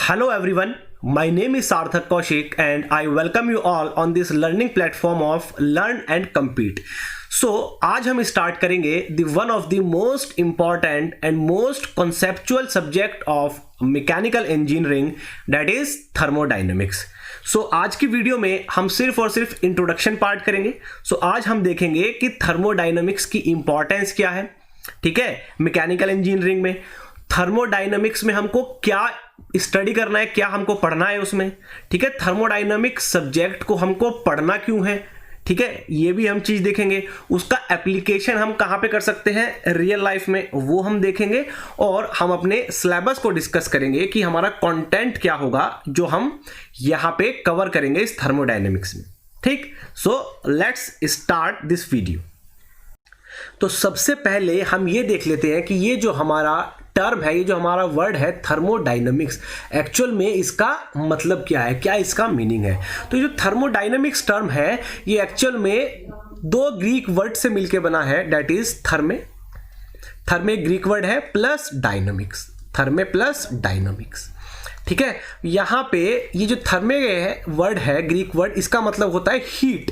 Hello everyone, my name is Sarthak Kaushik and I welcome you all on this learning platform of Learn and Compete. So आज हम start करेंगे the one of the most important and most conceptual subject of mechanical engineering, that is thermodynamics. सो आज की video में हम सिर्फ और सिर्फ इंट्रोडक्शन पार्ट करेंगे. सो आज हम देखेंगे कि थर्मोडायनामिक्स की इंपॉर्टेंस क्या है. ठीक है, मैकेनिकल इंजीनियरिंग में थर्मोडायनामिक्स में हमको क्या स्टडी करना है, क्या हमको पढ़ना है उसमें. ठीक है, थर्मोडायनामिक्स सब्जेक्ट को हमको पढ़ना क्यों है. ठीक है, ये भी हम चीज देखेंगे. उसका एप्लीकेशन हम कहां पे कर सकते हैं रियल लाइफ में, वो हम देखेंगे. और हम अपने सिलेबस को डिस्कस करेंगे कि हमारा कंटेंट क्या होगा जो हम यहां पे कवर करेंगे इस थर्मोडायनामिक्स में. ठीक, so let's start this video. तो सबसे पहले हम ये देख लेते हैं कि ये जो हमारा टर्म है, ये जो हमारा वर्ड है थर्मोडायनामिक्स, एक्चुअल में इसका मतलब क्या है, क्या इसका मीनिंग है. तो ये जो थर्मोडायनामिक्स टर्म है ये एक्चुअल में दो ग्रीक वर्ड से मिलके बना है, दैट इज थर्मे. थर्मे ग्रीक वर्ड है प्लस डायनामिक्स, थर्मे प्लस डायनामिक्स. ठीक है, यहां पे ये जो थर्मे है वर्ड है ग्रीक वर्ड, इसका मतलब होता है हीट.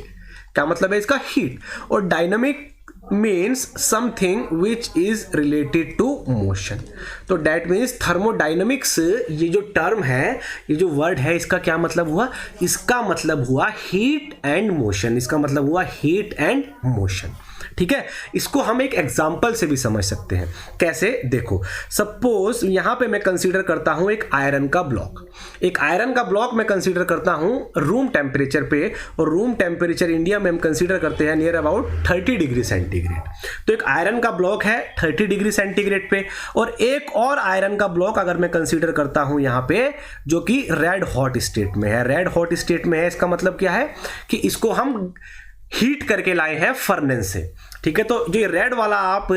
क्या मतलब है इसका? हीट. और dynamic means something which is related to motion. तो that means thermodynamics, ये जो टर्म है, ये जो वर्ड है, इसका क्या मतलब हुआ? इसका मतलब हुआ हीट एंड मोशन. इसका मतलब हुआ हीट एंड मोशन. ठीक है, इसको हम एक एग्जाम्पल से भी समझ सकते हैं. कैसे? देखो, सपोज यहां पे मैं कंसीडर करता हूं एक आयरन का ब्लॉक. एक आयरन का ब्लॉक मैं कंसीडर करता हूं रूम टेम्परेचर पे, और रूम टेम्परेचर इंडिया में हम कंसीडर करते हैं नियर अबाउट 30 डिग्री सेंटीग्रेड. तो एक आयरन का ब्लॉक है 30 डिग्री सेंटीग्रेड पे, और एक और आयरन का ब्लॉक अगर मैं कंसीडर करता हूं यहां पे जो कि रेड हॉट स्टेट में है. रेड हॉट स्टेट में है, इसका मतलब क्या है कि इसको हम हीट करके लाए हैं फर्नेस से. ठीक है, तो जो ये रेड वाला आप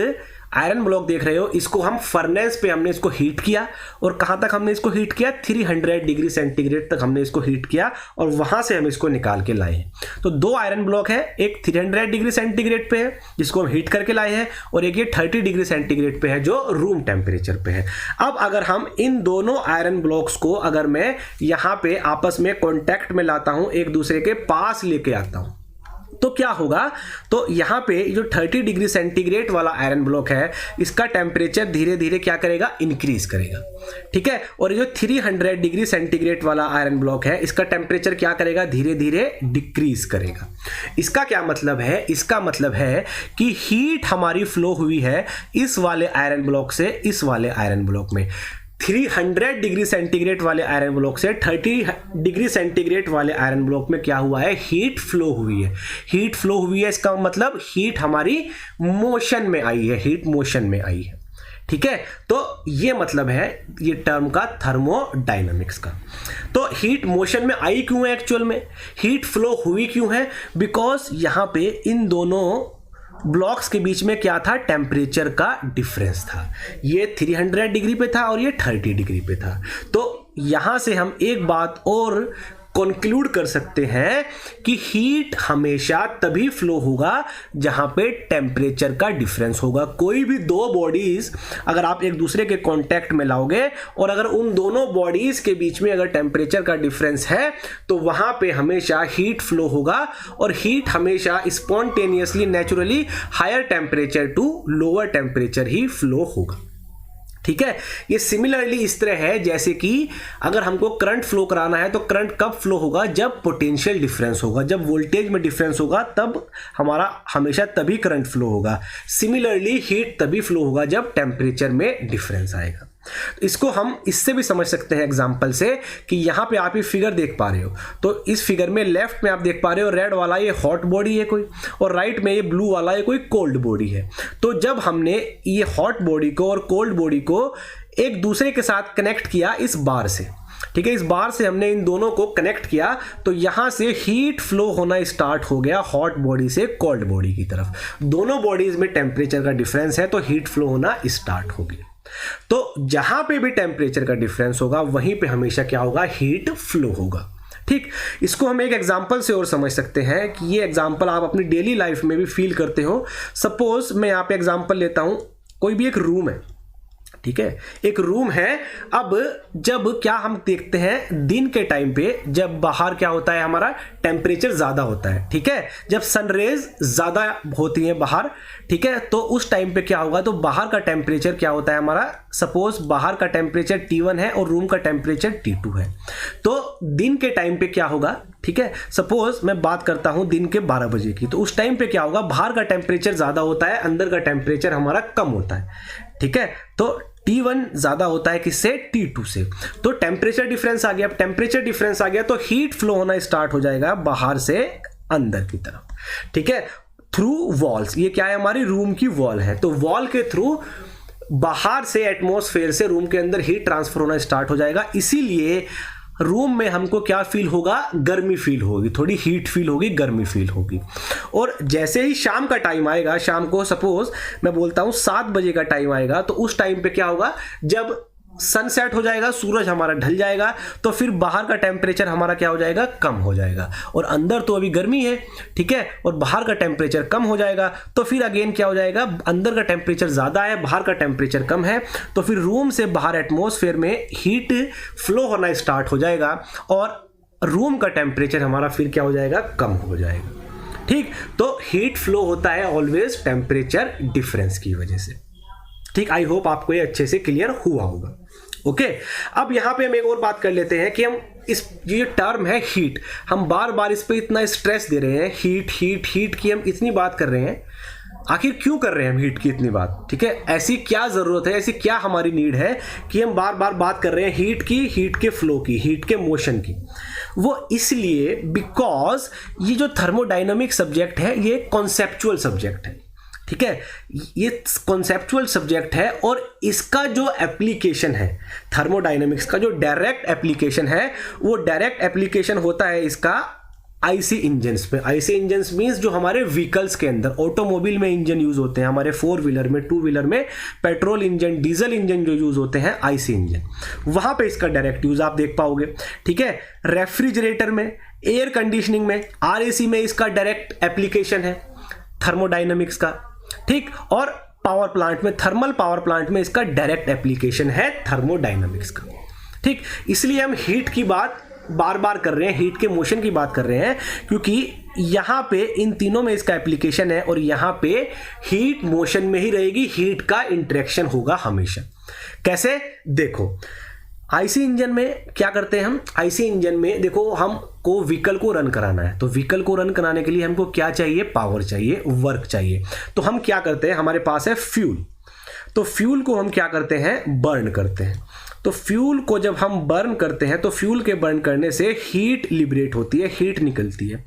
आयरन ब्लॉक देख रहे हो, इसको हम फर्नेस पे हमने इसको हीट किया. और कहां तक हमने इसको हीट किया? 300 डिग्री सेंटीग्रेड तक हमने इसको हीट किया, और वहां से हम इसको निकाल के लाए हैं. तो दो आयरन ब्लॉक है, एक 300 डिग्री सेंटीग्रेड पे है जिसको हम हीट करके लाए हैं, और एक ये 30 डिग्री सेंटीग्रेड पे है जो रूम टेम्परेचर पे है. अब अगर हम इन दोनों आयरन ब्लॉक्स को अगर मैं यहां पे आपस में कॉन्टैक्ट में लाता हूं, एक दूसरे के पास लेके आता हूं, तो क्या होगा? तो यहां पे जो 30 डिग्री सेंटीग्रेड वाला आयरन ब्लॉक है, इसका टेम्परेचर धीरे धीरे क्या करेगा? इंक्रीज करेगा. ठीक है, और जो 300 डिग्री सेंटीग्रेड वाला आयरन ब्लॉक है, इसका टेम्परेचर क्या करेगा? धीरे धीरे डिक्रीज करेगा. इसका क्या मतलब है? इसका मतलब है कि हीट हमारी फ्लो हुई है इस वाले आयरन ब्लॉक से इस वाले आयरन ब्लॉक में. 300 डिग्री सेंटीग्रेड वाले आयरन ब्लॉक से 30 डिग्री सेंटीग्रेड वाले आयरन ब्लॉक में क्या हुआ है? हीट फ्लो हुई है. हीट फ्लो हुई है, इसका मतलब हीट हमारी मोशन में आई है, हीट मोशन में आई है. ठीक है, तो ये मतलब है ये टर्म का थर्मोडायनामिक्स का. तो हीट मोशन में आई क्यों है? एक्चुअल में हीट फ्लो हुई क्यों है? बिकॉज यहां पे इन दोनों ब्लॉक्स के बीच में क्या था? टेम्परेचर का डिफरेंस था. ये 300 डिग्री पे था और ये 30 डिग्री पे था. तो यहां से हम एक बात और कंक्लूड कर सकते हैं कि हीट हमेशा तभी फ्लो होगा जहां पे टेम्परेचर का डिफरेंस होगा. कोई भी दो बॉडीज अगर आप एक दूसरे के कांटेक्ट में लाओगे, और अगर उन दोनों बॉडीज के बीच में अगर टेम्परेचर का डिफरेंस है, तो वहां पे हमेशा हीट फ्लो होगा, और हीट हमेशा spontaneously naturally higher temperature to lower temperature ही फ्लो होगा. ठीक है, ये सिमिलरली इस तरह है जैसे कि अगर हमको करंट फ्लो कराना है, तो करंट कब फ्लो होगा? जब पोटेंशियल डिफरेंस होगा, जब वोल्टेज में डिफरेंस होगा, तब हमारा हमेशा तभी करंट फ्लो होगा. सिमिलरली हीट तभी फ्लो होगा जब टेम्परेचर में डिफरेंस आएगा. तो इसको हम इससे भी समझ सकते हैं एग्जांपल से, कि यहां पे आप ये फिगर देख पा रहे हो. तो इस फिगर में लेफ्ट में आप देख पा रहे हो रेड वाला ये हॉट बॉडी है कोई, और राइट में ये ब्लू वाला ये कोई कोल्ड बॉडी है. तो जब हमने ये हॉट बॉडी को और कोल्ड बॉडी को एक दूसरे के साथ कनेक्ट किया इस बार से, ठीक है, इस बार से हमने इन दोनों को कनेक्ट किया, तो यहां से हीट फ्लो होना स्टार्ट हो गया हॉट बॉडी से कोल्ड बॉडी की तरफ. दोनों बॉडीज में टेम्परेचर का डिफरेंस है, तो हीट फ्लो होना स्टार्ट हो गया. तो जहां पे भी टेम्परेचर का डिफरेंस होगा वहीं पे हमेशा क्या होगा? हीट फ्लो होगा. ठीक, इसको हम एक एग्जांपल से और समझ सकते हैं कि ये एग्जांपल आप अपनी डेली लाइफ में भी फील करते हो. सपोज मैं यहां पे एग्जांपल लेता हूं, कोई भी एक रूम है, ठीक है, एक रूम है। अब जब क्या हम देखते हैं दिन के टाइम पे, जब बाहर क्या होता है, हमारा टेम्परेचर ज़्यादा होता है, ठीक है, जब सनरेज ज़्यादा होती हैं बाहर, ठीक है, तो उस टाइम पे क्या होगा, तो बाहर का टेम्परेचर क्या होता है हमारा, सपोज बाहर का टेम्परेचर T1 है और रूम का टेम्परेचर T2 है, तो दिन के टाइम पे क्या होगा, ठीक है, सपोज मैं बात करता हूं दिन के 12 बजे की, तो उस टाइम पे क्या होगा, बाहर का टेम्परेचर ज़्यादा होता है, अंदर का टेम्परेचर हमारा कम होता है, ठीक है, तो T1 ज्यादा होता है किससे, T2 से, तो टेम्परेचर डिफरेंस आ गया। अब टेम्परेचर डिफरेंस आ गया तो हीट फ्लो होना स्टार्ट हो जाएगा बाहर से अंदर की तरफ, ठीक है, थ्रू वॉल्स। ये क्या है, हमारी रूम की वॉल है, तो वॉल के थ्रू बाहर से एटमॉस्फेयर से रूम के अंदर हीट ट्रांसफर होना स्टार्ट हो जाएगा। इसीलिए रूम में हमको क्या फील होगा, गर्मी फील होगी, थोड़ी हीट फील होगी, गर्मी फील होगी। और जैसे ही शाम का टाइम आएगा, शाम को सपोज मैं बोलता हूं 7 बजे का टाइम आएगा, तो उस टाइम पे क्या होगा, जब सनसेट हो जाएगा, सूरज हमारा ढल जाएगा, तो फिर बाहर का टेम्परेचर हमारा क्या हो जाएगा, कम हो जाएगा, और अंदर तो अभी गर्मी है, ठीक है, और बाहर का टेम्परेचर कम हो जाएगा, तो फिर अगेन क्या हो जाएगा, अंदर का टेम्परेचर ज़्यादा है, बाहर का टेम्परेचर कम है, तो फिर रूम से बाहर एटमॉस्फेयर में हीट फ्लो होना स्टार्ट हो जाएगा और रूम का टेम्परेचर हमारा फिर क्या हो जाएगा, कम हो जाएगा, ठीक। तो हीट फ्लो होता है ऑलवेज टेम्परेचर डिफरेंस की वजह से, ठीक। आई होप आपको ये अच्छे से क्लियर हुआ होगा। ओके, अब यहां पे हम एक और बात कर लेते हैं कि हम इस ये टर्म है हीट, हम बार बार इस पे इतना स्ट्रेस दे रहे हैं, हीट हीट हीट की हम इतनी बात कर रहे हैं, आखिर क्यों कर रहे हैं हम हीट की इतनी बात, ठीक है, ऐसी क्या जरूरत है, ऐसी क्या हमारी नीड है कि हम बार बार बात कर रहे हैं हीट की, हीट के फ्लो की, हीट के मोशन की। वो इसलिए बिकॉज ये जो थर्मोडायनामिक सब्जेक्ट है ये कॉन्सेप्चुअल सब्जेक्ट है, ठीक है, ये कॉन्सेप्चुअल सब्जेक्ट है, और इसका जो एप्लीकेशन है, थर्मोडायनेमिक्स का जो डायरेक्ट एप्लीकेशन है, वो डायरेक्ट एप्लीकेशन होता है इसका आईसी इंजन्स में। आईसी इंजन्स मींस जो हमारे व्हीकल्स के अंदर, ऑटोमोबाइल में इंजन यूज होते हैं, हमारे 4 व्हीलर में, 2 व्हीलर में पेट्रोल इंजन, डीजल इंजन जो यूज होते हैं, आईसी इंजन, वहां पे इसका डायरेक्ट यूज आप देख पाओगे, ठीक है। रेफ्रिजरेटर में, एयर कंडीशनिंग में, आरएसी में इसका डायरेक्ट एप्लीकेशन है थर्मोडायनेमिक्स का, ठीक। और पावर प्लांट में, थर्मल पावर प्लांट में इसका डायरेक्ट एप्लीकेशन है थर्मोडायनामिक्स का, ठीक। इसलिए हम हीट की बात बार बार कर रहे हैं, हीट के मोशन की बात कर रहे हैं, क्योंकि यहां पे इन तीनों में इसका एप्लीकेशन है, और यहां पे हीट मोशन में ही रहेगी, हीट का इंटरेक्शन होगा हमेशा। कैसे, देखो आईसी इंजन में क्या करते हैं हम, आईसी इंजन में देखो हमको व्हीकल को रन कराना है, तो व्हीकल को रन कराने के लिए हमको क्या चाहिए, पावर चाहिए, वर्क चाहिए, तो हम क्या करते हैं, हमारे पास है फ्यूल, तो फ्यूल को हम क्या करते हैं, बर्न करते हैं। तो फ्यूल को जब हम बर्न करते हैं तो फ्यूल के बर्न करने से हीट लिबरेट होती है, हीट निकलती है,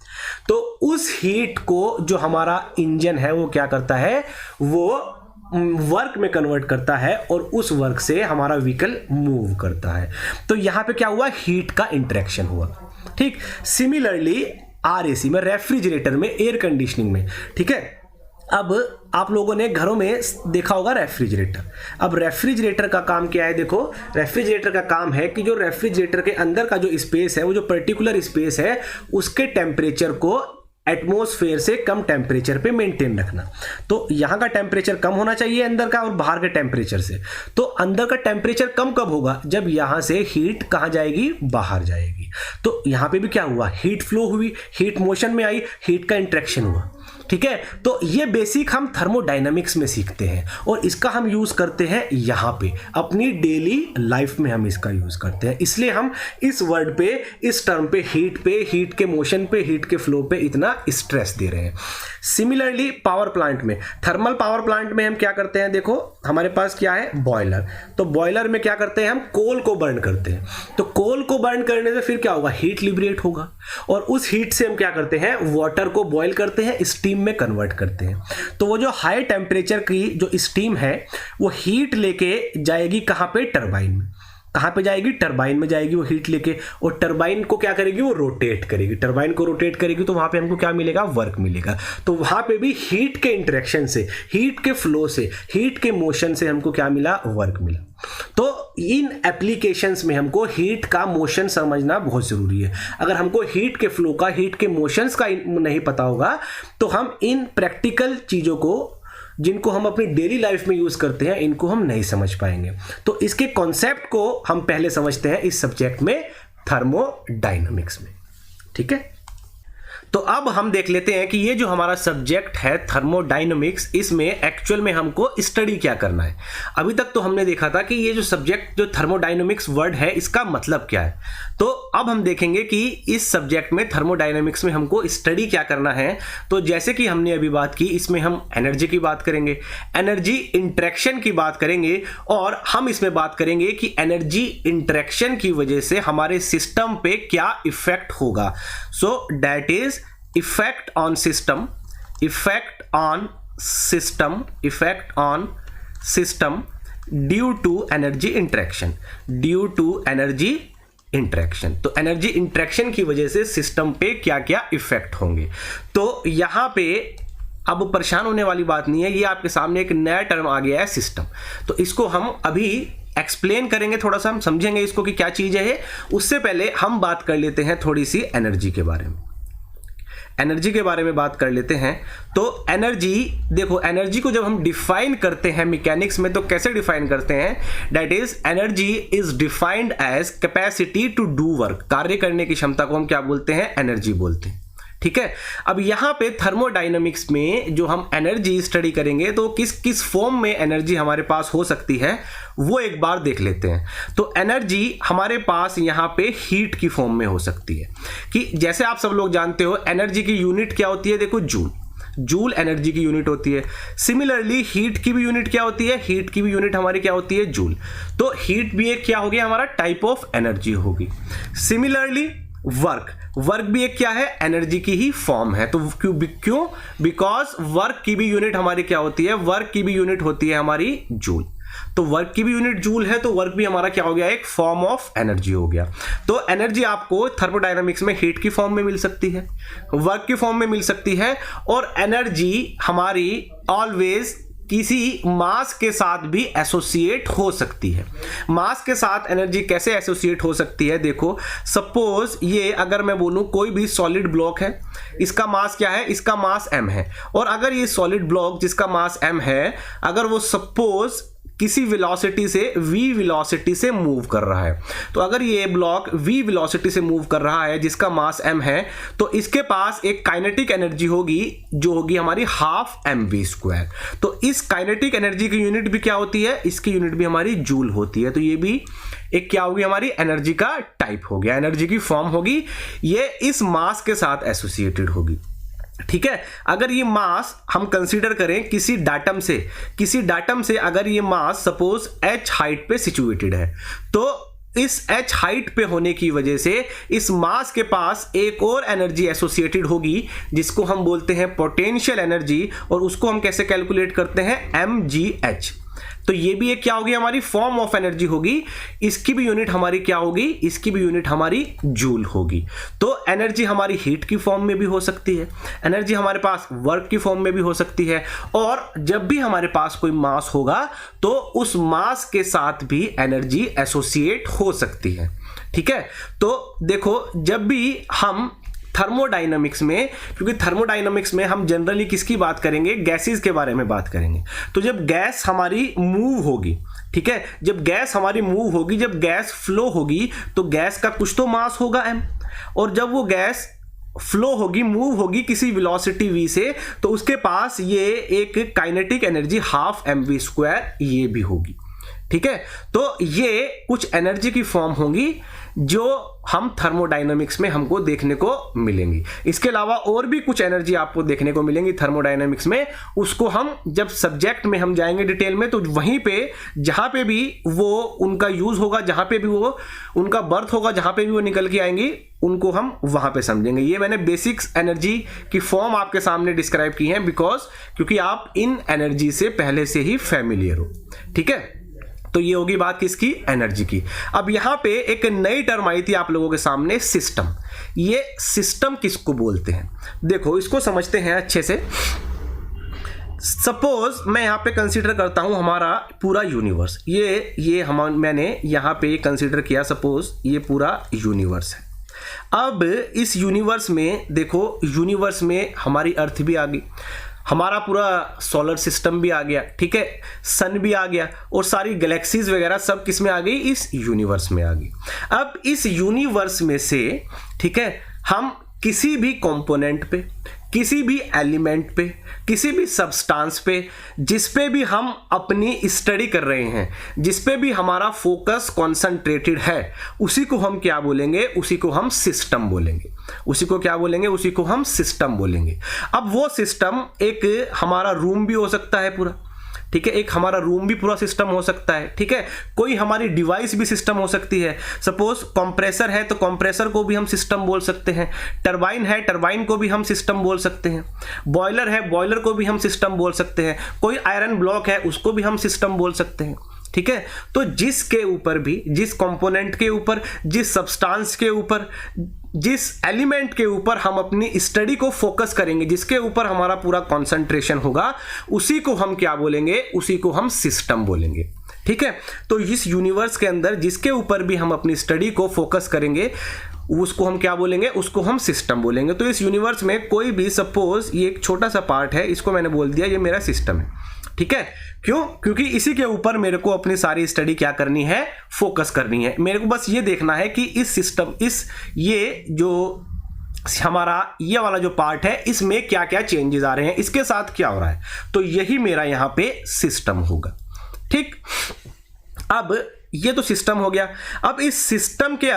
तो उस हीट को जो हमारा इंजन है वो क्या करता है, वो वर्क में कन्वर्ट करता है, और उस वर्क से हमारा व्हीकल मूव करता है। तो यहां पे क्या हुआ, हीट का इंटरेक्शन हुआ, ठीक। सिमिलरली आरएसी में, रेफ्रिजरेटर में, एयर कंडीशनिंग में, ठीक है। अब आप लोगों ने घरों में देखा होगा रेफ्रिजरेटर। अब रेफ्रिजरेटर का काम क्या है, देखो रेफ्रिजरेटर का काम है कि जो रेफ्रिजरेटर के अंदर का जो स्पेस है, वो जो पर्टिकुलर स्पेस है, उसके टेम्परेचर को एटमॉस्फेयर से कम टेम्परेचर पे मेंटेन रखना। तो यहां का टेम्परेचर कम होना चाहिए अंदर का, और बाहर के टेम्परेचर से। तो अंदर का टेम्परेचर कम कब होगा, जब यहां से हीट कहां जाएगी, बाहर जाएगी। तो यहां पे भी क्या हुआ, हीट फ्लो हुई, हीट मोशन में आई, हीट का इंटरेक्शन हुआ, ठीक है। तो ये बेसिक हम थर्मोडायनामिक्स में सीखते हैं, और इसका हम यूज करते हैं यहाँ पे अपनी डेली लाइफ में, हम इसका यूज करते हैं। इसलिए हम इस वर्ड पे, इस टर्म पे, हीट के मोशन पे, हीट के फ्लो पे इतना स्ट्रेस दे रहे हैं। सिमिलरली पावर प्लांट में, थर्मल पावर प्लांट में हम क्या करते हैं, देखो हमारे पास क्या है, बॉयलर। तो बॉयलर में क्या करते हैं, हम कोल को बर्न करते हैं। तो कोल को बर्न करने से फिर क्या होगा, हीट लिबरेट होगा, और उस हीट से हम क्या करते हैं, वाटर को बॉयल करते हैं, स्टीम में कन्वर्ट करते हैं। तो वो जो हाई टेम्परेचर की जो स्टीम है, वो हीट लेके जाएगी कहां पे, टरबाइन में। कहां पे जाएगी, टरबाइन में जाएगी वो हीट लेके, और टरबाइन को क्या करेगी, वो रोटेट करेगी। टरबाइन को रोटेट करेगी तो वहां पे हमको क्या मिलेगा, वर्क मिलेगा। तो वहां पे भी हीट के इंटरेक्शन से, हीट के फ्लो से, हीट के मोशन से हमको क्या मिला, वर्क मिला। तो इन एप्लीकेशंस में हमको हीट का मोशन समझना बहुत जरूरी है। अगर हमको हीट के फ्लो का, हीट के मोशंस का नहीं पता होगा, तो हम इन प्रैक्टिकल चीजों को जिनको हम अपनी डेली लाइफ में यूज करते हैं इनको हम नहीं समझ पाएंगे। तो इसके कॉन्सेप्ट को हम पहले समझते हैं इस सब्जेक्ट में, थर्मोडायनामिक्स में। ठीक है, तो अब हम देख लेते हैं कि ये जो हमारा सब्जेक्ट है थर्मोडायनामिक्स, इसमें एक्चुअल में हमको स्टडी क्या करना है। अभी तक तो हमने देखा था कि ये जो सब्जेक्ट, जो थर्मोडायनामिक्स वर्ड है, इसका मतलब क्या है। तो अब हम देखेंगे कि इस सब्जेक्ट में, थर्मोडायनामिक्स में हमको स्टडी क्या करना है। तो जैसे कि हमने अभी बात की, इसमें हम एनर्जी की बात करेंगे, एनर्जी इंटरेक्शन की बात करेंगे, और हम इसमें बात करेंगे कि एनर्जी इंटरेक्शन की वजह से हमारे सिस्टम पे क्या इफेक्ट होगा। So that is effect on system due to energy interaction, तो एनर्जी इंटरेक्शन की वजह से सिस्टम पे क्या क्या इफेक्ट होंगे। तो यहां पे अब परेशान होने वाली बात नहीं है, ये आपके सामने एक नया टर्म आ गया है, सिस्टम। तो इसको हम अभी एक्सप्लेन करेंगे, थोड़ा सा हम समझेंगे इसको कि क्या चीज है। उससे पहले हम बात कर लेते हैं थोड़ी सी एनर्जी के बारे में। एनर्जी के बारे में बात कर लेते हैं। तो एनर्जी, देखो एनर्जी को जब हम डिफाइन करते हैं मैकेनिक्स में, तो कैसे डिफाइन करते हैं, that is energy is defined as capacity to do work, कार्य करने की क्षमता को हम क्या बोलते हैं, एनर्जी बोलते हैं। ठीक है, अब यहां पे थर्मोडायनामिक्स में जो हम एनर्जी स्टडी करेंगे, तो किस किस फॉर्म में एनर्जी हमारे पास हो सकती है वो एक बार देख लेते हैं। तो एनर्जी हमारे पास यहां पे हीट की फॉर्म में हो सकती है, कि जैसे आप सब लोग जानते हो एनर्जी की यूनिट क्या होती है, देखो जूल एनर्जी की यूनिट होती है। सिमिलरली हीट की भी यूनिट क्या होती है, हीट की भी यूनिट हमारी क्या होती है, जूल। तो हीट भी एक क्या होगी, हमारा टाइप ऑफ एनर्जी होगी। सिमिलरली वर्क भी एक क्या है, एनर्जी की ही फॉर्म है। तो क्यों, बिकॉज वर्क की भी यूनिट हमारी क्या होती है, वर्क की भी यूनिट होती है हमारी जूल। तो वर्क की भी यूनिट जूल है, तो वर्क भी हमारा क्या हो गया, एक फॉर्म ऑफ एनर्जी हो गया। तो एनर्जी आपको थर्मोडायनामिक्स में हीट की फॉर्म में मिल सकती है, वर्क की फॉर्म में मिल सकती है, और एनर्जी हमारी ऑलवेज किसी मास के साथ भी एसोसिएट हो सकती है। मास के साथ एनर्जी कैसे एसोसिएट हो सकती है, देखो सपोज ये अगर मैं बोलूं कोई भी सॉलिड ब्लॉक है, इसका मास क्या है, इसका मास m है, और अगर ये सॉलिड ब्लॉक जिसका मास m है, अगर वो सपोज किसी वेलोसिटी से v वेलोसिटी से मूव कर रहा है, तो अगर ये ब्लॉक v वेलोसिटी से मूव कर रहा है जिसका मास m है, तो इसके पास एक काइनेटिक एनर्जी होगी जो होगी हमारी हाफ mv²। तो इस काइनेटिक एनर्जी की यूनिट भी क्या होती है, इसकी यूनिट भी हमारी जूल होती है। तो ये भी एक क्या होगी, हमारी एनर्जी का टाइप हो गया, एनर्जी की फॉर्म होगी, ये इस मास के साथ एसोसिएटेड होगी। ठीक है, अगर ये मास हम कंसीडर करें किसी डाटम से अगर ये मास सपोज h हाइट पे सिचुएटेड है, तो इस h हाइट पे होने की वजह से इस मास के पास एक और एनर्जी एसोसिएटेड होगी जिसको हम बोलते हैं पोटेंशियल एनर्जी, और उसको हम कैसे कैलकुलेट करते हैं, mgh। तो ये भी एक क्या होगी, हमारी फॉर्म ऑफ एनर्जी होगी, इसकी भी यूनिट हमारी क्या होगी, इसकी भी यूनिट हमारी जूल होगी। तो एनर्जी हमारी हीट की फॉर्म में भी हो सकती है, एनर्जी हमारे पास वर्क की फॉर्म में भी हो सकती है, और जब भी हमारे पास कोई मास होगा तो उस मास के साथ भी एनर्जी एसोसिएट हो सकती है। ठीक है, तो देखो जब भी हम थर्मोडायनामिक्स में, क्योंकि थर्मोडायनामिक्स में हम जनरली किसकी बात करेंगे, गैसेस के बारे में बात करेंगे। तो जब गैस हमारी मूव होगी, ठीक है, जब गैस हमारी मूव होगी, जब गैस फ्लो होगी, तो गैस का कुछ तो मास होगा m, और जब वो गैस फ्लो होगी, मूव होगी किसी वेलोसिटी v से, तो उसके पास ये एक काइनेटिक एनर्जी हाफ mv² ये भी होगी। ठीक है, तो ये कुछ एनर्जी की फॉर्म होगी जो हम थर्मोडायनामिक्स में हमको देखने को मिलेंगी। इसके अलावा और भी कुछ एनर्जी आपको देखने को मिलेंगी थर्मोडायनामिक्स में, उसको हम जब सब्जेक्ट में हम जाएंगे डिटेल में, तो वहीं पे जहां पे भी वो उनका यूज होगा, जहां पे भी वो उनका बर्थ होगा, जहां पे भी वो निकल के आएंगी, उनको हम वहां पे समझेंगे। ये मैंने बेसिक्स एनर्जी की फॉर्म आपके सामने डिस्क्राइब की है, बिकॉज क्योंकि आप इन एनर्जी से पहले से ही फैमिलियर हो। ठीक है, तो ये होगी बात किसकी, एनर्जी की। अब यहां पे एक नई टर्म आई थी आप लोगों के सामने, सिस्टम। ये सिस्टम किसको बोलते हैं, देखो इसको समझते हैं अच्छे से। सपोज मैं यहां पे कंसीडर करता हूं हमारा पूरा यूनिवर्स, ये मैंने यहां पे कंसीडर किया, सपोज ये पूरा यूनिवर्स है। अब इस यूनिवर्स में देखो, यूनिवर्स में हमारी अर्थ भी आ गई। हमारा पूरा सोलर सिस्टम भी आ गया, ठीक है, सन भी आ गया और सारी गैलेक्सीज वगैरह सब किस में आ गई, इस यूनिवर्स में आ गई। अब इस यूनिवर्स में से, ठीक है, हम किसी भी कंपोनेंट पे, किसी भी एलिमेंट पे, किसी भी सब्सटेंस पे, जिस पे भी हम अपनी स्टडी कर रहे हैं, जिस पे भी हमारा फोकस कॉन्सेंट्रेटेड है, उसी को हम क्या बोलेंगे, उसी को हम सिस्टम बोलेंगे। उसी को क्या बोलेंगे, उसी को हम सिस्टम बोलेंगे। अब वो सिस्टम एक हमारा रूम भी हो सकता है पूरा, ठीक है, एक हमारा रूम भी पूरा सिस्टम हो सकता है, ठीक है, कोई हमारी डिवाइस भी सिस्टम हो सकती है। सपोज कंप्रेसर है तो कंप्रेसर को भी हम सिस्टम बोल सकते हैं, टरबाइन है, टरबाइन को भी हम सिस्टम बोल सकते हैं, बॉयलर है, बॉयलर को भी हम सिस्टम बोल सकते हैं, कोई आयरन ब्लॉक है उसको भी हम सिस्टम बोल सकते हैं, ठीक है। तो जिसके ऊपर भी, जिस कंपोनेंट के ऊपर, जिस सब्सटेंस के ऊपर, जिस एलिमेंट के ऊपर हम अपनी स्टडी को फोकस करेंगे, जिसके ऊपर हमारा पूरा कंसंट्रेशन होगा, उसी को हम क्या बोलेंगे, उसी को हम सिस्टम बोलेंगे, ठीक है। तो इस यूनिवर्स के अंदर जिसके ऊपर भी हम अपनी स्टडी को फोकस करेंगे, उसको हम क्या बोलेंगे, उसको हम सिस्टम बोलेंगे। तो इस यूनिवर्स में कोई भी, सपोज ये एक छोटा सा पार्ट है, इसको मैंने बोल दिया ये मेरा सिस्टम है, ठीक है। क्यों? क्योंकि इसी के ऊपर मेरे को अपनी सारी स्टडी क्या करनी है, फोकस करनी है। मेरे को बस ये देखना है कि इस सिस्टम, ये जो हमारा ये वाला जो पार्ट है, इसमें क्या क्या चेंजेस आ रहे हैं, इसके साथ क्या हो रहा है, तो यही मेरा यहां पे सिस्टम होगा, ठीक। अब ये तो सिस्टम हो गया। अब इस सिस्टम के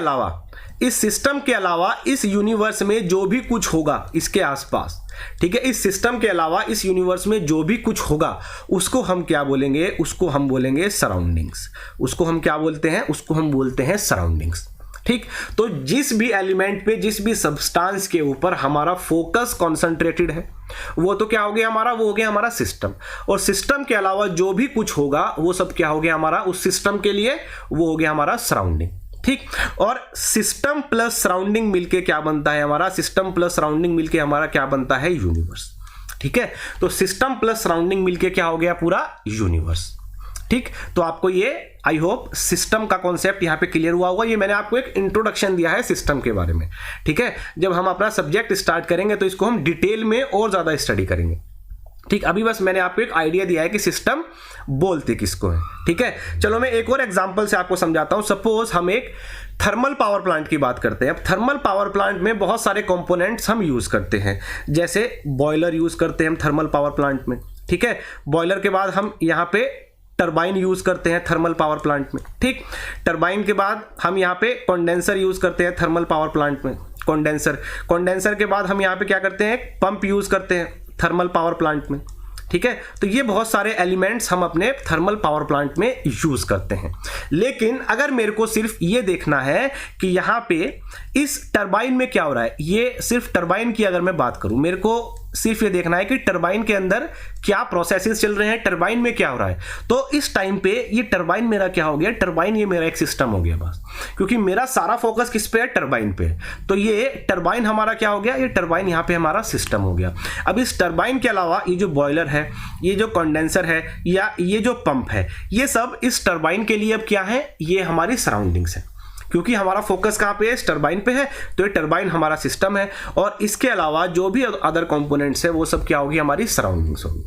अलावा, इस यूनिवर्स में जो भी कुछ होगा इसके आसपास, ठीक है, इस सिस्टम के अलावा इस यूनिवर्स में जो भी कुछ होगा, उसको हम क्या बोलेंगे, उसको हम बोलेंगे सराउंडिंग्स। उसको हम क्या बोलते हैं, उसको हम बोलते हैं सराउंडिंग्स, ठीक। तो जिस भी एलिमेंट पे, जिस भी सब्सटेंस के ऊपर हमारा फोकस कॉन्सेंट्रेटेड है, वो तो क्या हो गया हमारा, वो हो गया हमारा सिस्टम। और सिस्टम के अलावा जो भी कुछ होगा वो सब क्या हो गया हमारा, उस सिस्टम के लिए वो हो गया हमारा सराउंडिंग, ठीक। और सिस्टम प्लस सराउंडिंग मिलके क्या बनता है हमारा, सिस्टम प्लस सराउंडिंग मिलके हमारा क्या बनता है, यूनिवर्स, ठीक है। तो सिस्टम प्लस सराउंडिंग मिलके क्या हो गया, पूरा यूनिवर्स, ठीक। तो आपको ये, आई होप, सिस्टम का कॉन्सेप्ट यहां पे क्लियर हुआ होगा। ये मैंने आपको एक इंट्रोडक्शन दिया है सिस्टम के बारे में, ठीक है। जब हम अपना सब्जेक्ट स्टार्ट करेंगे तो इसको हम डिटेल में और ज्यादा स्टडी करेंगे, ठीक। अभी बस मैंने आपको एक आइडिया दिया है कि सिस्टम बोलते किसको है, ठीक है। चलो मैं एक और एग्जांपल से आपको समझाता हूं। सपोज हम एक थर्मल पावर प्लांट की बात करते हैं। अब थर्मल पावर प्लांट में बहुत सारे कंपोनेंट्स हम यूज करते हैं, जैसे बॉयलर यूज करते हैं हम थर्मल पावर प्लांट में, ठीक है। बॉयलर के बाद हम यहाँ पे टरबाइन यूज करते हैं थर्मल पावर प्लांट में, ठीक। टरबाइन के बाद हम यहाँ पे कंडेंसर यूज करते हैं थर्मल पावर प्लांट में, कंडेंसर के बाद हम यहाँ पे क्या करते हैं, पंप यूज करते हैं थर्मल पावर प्लांट में, ठीक है। तो ये बहुत सारे एलिमेंट्स हम अपने थर्मल पावर प्लांट में यूज करते हैं। लेकिन अगर मेरे को सिर्फ ये देखना है कि यहाँ पे इस टरबाइन में क्या हो रहा है, ये सिर्फ टरबाइन की अगर मैं बात करूं, मेरे को सिर्फ ये देखना है कि टरबाइन के अंदर क्या प्रोसेसेस चल रहे हैं, टरबाइन में क्या हो रहा है, तो इस टाइम पे ये टरबाइन मेरा क्या हो गया, टरबाइन ये मेरा एक सिस्टम हो गया बस, क्योंकि मेरा सारा फोकस किस पे है, टरबाइन पे। तो ये टरबाइन हमारा क्या हो गया, ये टरबाइन यहाँ पे हमारा सिस्टम हो गया। अब इस टरबाइन के अलावा ये जो बॉयलर है, ये जो कंडेंसर है, या ये जो पंप है, ये सब इस टरबाइन के लिए अब क्या है, ये हमारी सराउंडिंग्स है, क्योंकि हमारा फोकस कहां पे है, इस टरबाइन पे है। तो ये टरबाइन हमारा सिस्टम है, और इसके अलावा जो भी अदर कंपोनेंट्स है वो सब क्या होगी, हमारी सराउंडिंग्स होगी,